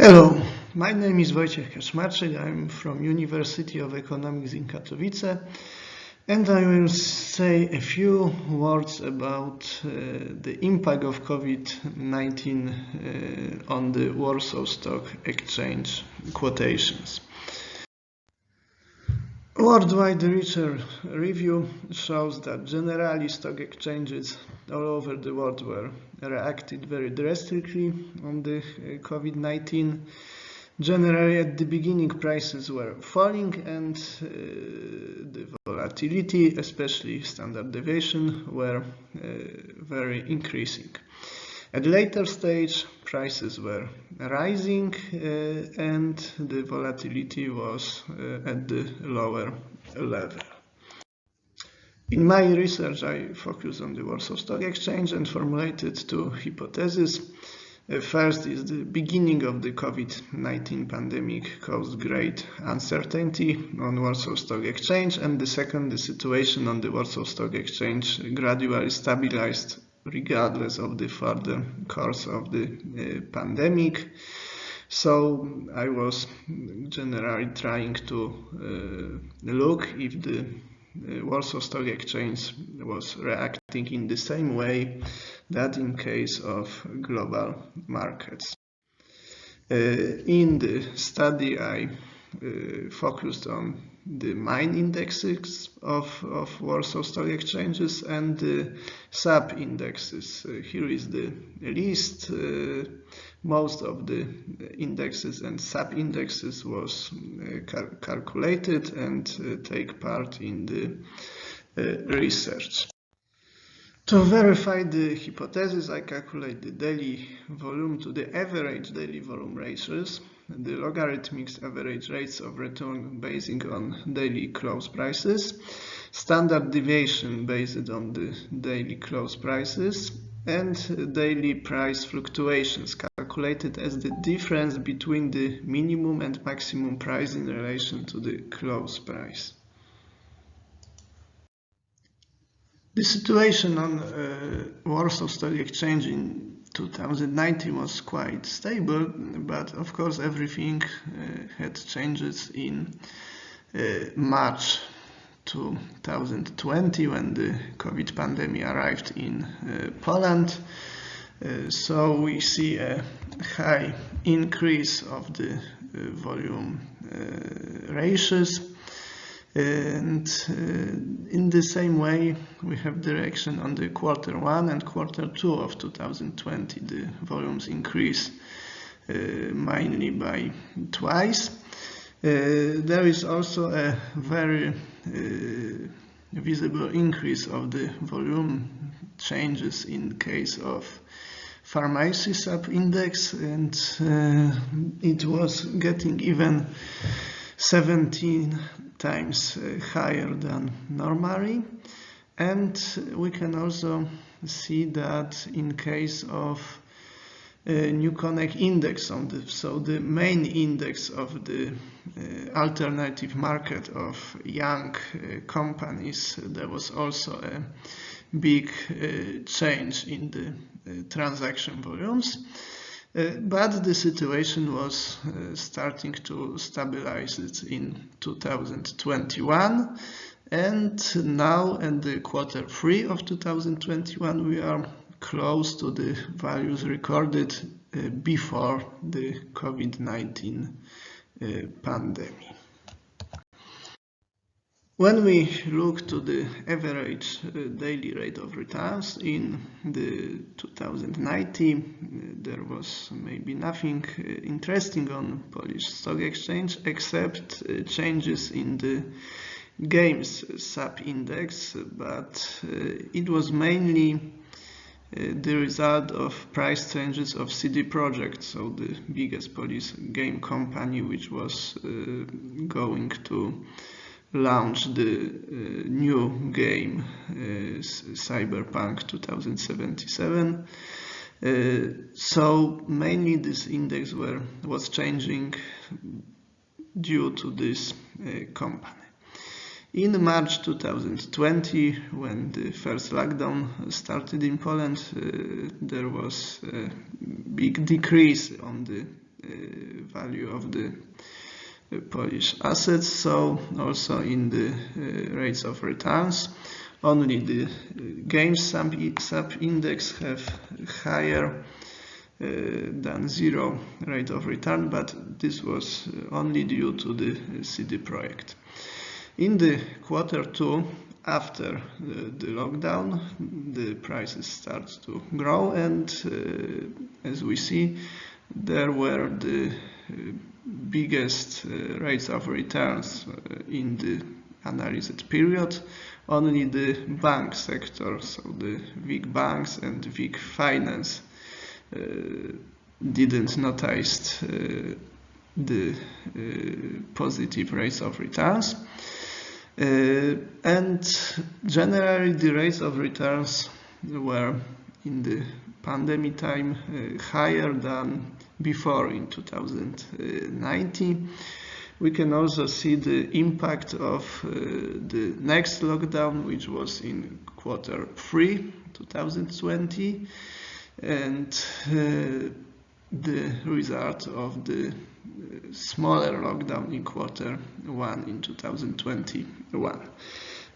Hello, my name is Wojciech KACZMARCZYK. I'm from University of Economics in Katowice, and I will say a few words about the impact of COVID-19 on the Warsaw Stock Exchange quotations. Worldwide research review shows that generally stock exchanges all over the world were reacted very drastically on the COVID-19. Generally at the beginning prices were falling and the volatility, especially standard deviation, were very increasing. At later stage, prices were rising and the volatility was at the lower level. In my research, I focused on the Warsaw Stock Exchange and formulated two hypotheses. First is the beginning of the COVID-19 pandemic caused great uncertainty on Warsaw Stock Exchange, and the second, the situation on the Warsaw Stock Exchange gradually stabilized regardless of the further course of the pandemic. So I was generally trying to look if the Warsaw Stock Exchange was reacting in the same way that in case of global markets. In the study I focused on the main indexes of Warsaw Stock Exchanges and the sub-indexes. Here is the list. Most of the indexes and sub-indexes was calculated and take part in the research. To verify the hypothesis, I calculate the daily volume to the average daily volume ratios, the logarithmic average rates of return based on daily close prices, standard deviation based on the daily close prices, and daily price fluctuations calculated as the difference between the minimum and maximum price in relation to the close price. The situation on Warsaw Stock Exchange in 2019 was quite stable, but of course everything had changes in March 2020 when the COVID pandemic arrived in Poland. So we see a high increase of the volume ratios. And in the same way, we have direction on the Q1 and Q2 of 2020. The volumes increase mainly by twice. There is also a very visible increase of the volume changes in case of pharmacy sub-index, and it was getting even 17 times higher than normally. And we can also see that in case of New Connect index so the main index of the alternative market of young companies, there was also a big change in the transaction volumes. But the situation was starting to stabilize it in 2021, and now in the Q3 of 2021 we are close to the values recorded before the COVID-19 pandemic. When we look to the average daily rate of returns in the 2019, there was maybe nothing interesting on Polish Stock Exchange except changes in the games sub-index, but it was mainly the result of price changes of CD Projekt, so the biggest Polish game company which was going to launch the new game Cyberpunk 2077. So mainly this index was changing due to this company. In March 2020, when the first lockdown started in Poland, there was a big decrease on the value of the Polish assets, so also in the rates of returns. Only the games sub-index have higher than zero rate of return, but this was only due to the CD Projekt. In the Q2, after the lockdown, the prices start to grow, and as we see, there were the biggest rates of returns in the analyzed period. Only the bank sector, so the big banks and big finance, didn't notice the positive rates of returns. And generally the rates of returns were in the pandemic time higher than before in 2019. We can also see the impact of the next lockdown, which was in Q3 2020, and the result of the smaller lockdown in Q1 in 2021.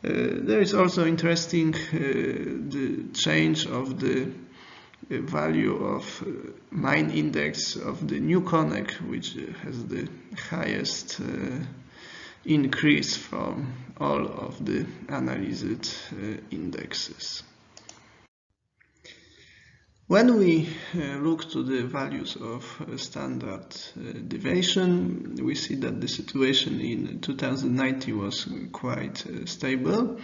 There is also interesting the change of the value of mine index of the new connect, which has the highest increase from all of the analyzed indexes. When we look to the values of standard deviation, we see that the situation in 2019 was quite stable.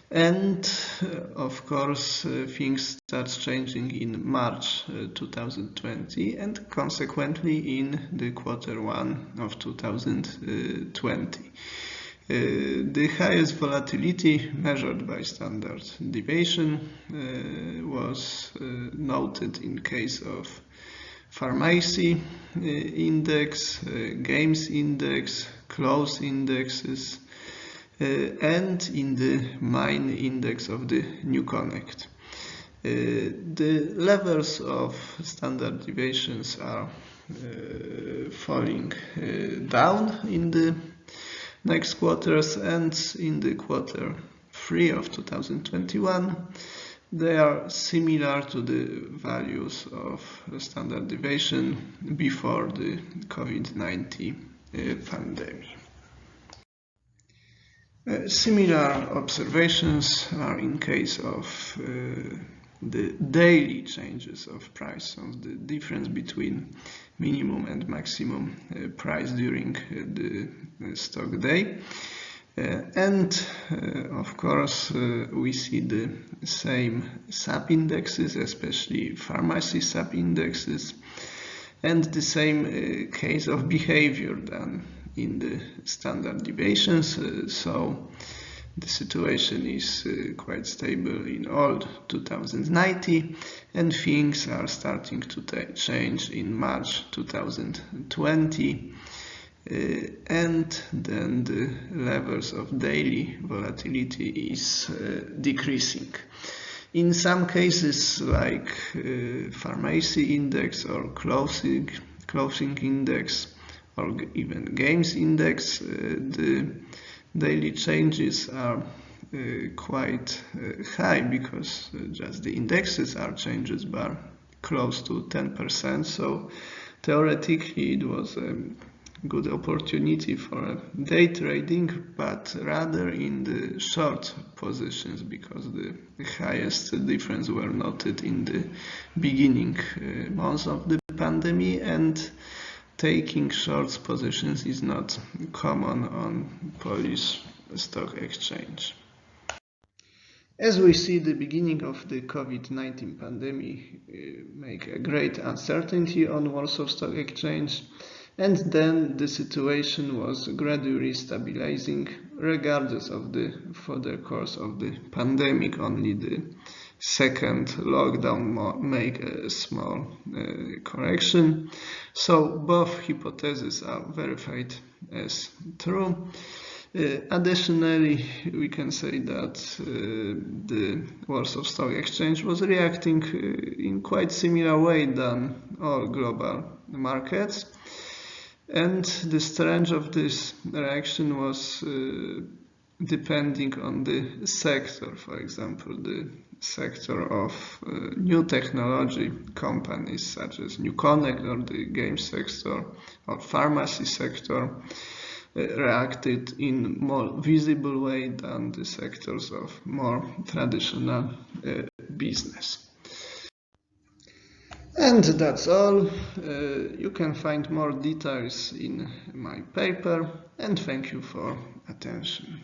And of course, things start changing in March 2020 and consequently in the Q1 of 2020. The highest volatility measured by standard deviation was noted in case of pharmacy index, games index, clothes indexes, and in the mine index of the new connect. The levels of standard deviations are falling down in the next quarters, and in the Q3 of 2021 they are similar to the values of standard deviation before the COVID-19 pandemic. Similar observations are in case of the daily changes of price, so the difference between minimum and maximum price during the stock day. And of course we see the same sub-indexes, especially pharmacy sub-indexes, and the same case of behavior than in the standard deviations, so the situation is quite stable in all 2019, and things are starting to change in March 2020, and then the levels of daily volatility is decreasing. In some cases, like pharmacy index or clothing index, or even games index, the daily changes are quite high, because just the indexes are changes by close to 10%. So theoretically it was a good opportunity for day trading, but rather in the short positions, because the highest difference were noted in the beginning months of the pandemic, and taking short positions is not common on Polish stock exchange. As we see, the beginning of the COVID-19 pandemic make a great uncertainty on Warsaw Stock Exchange, and then the situation was gradually stabilizing regardless of the further course of the pandemic. Only the second lockdown make a small correction. So both hypotheses are verified as true. Additionally, we can say that the Warsaw Stock Exchange was reacting in quite similar way than all global markets. And the strength of this reaction was depending on the sector. For example, the sector of new technology companies such as New Connect, or the game sector or pharmacy sector reacted in more visible way than the sectors of more traditional business. And that's all. You can find more details in my paper, and thank you for attention.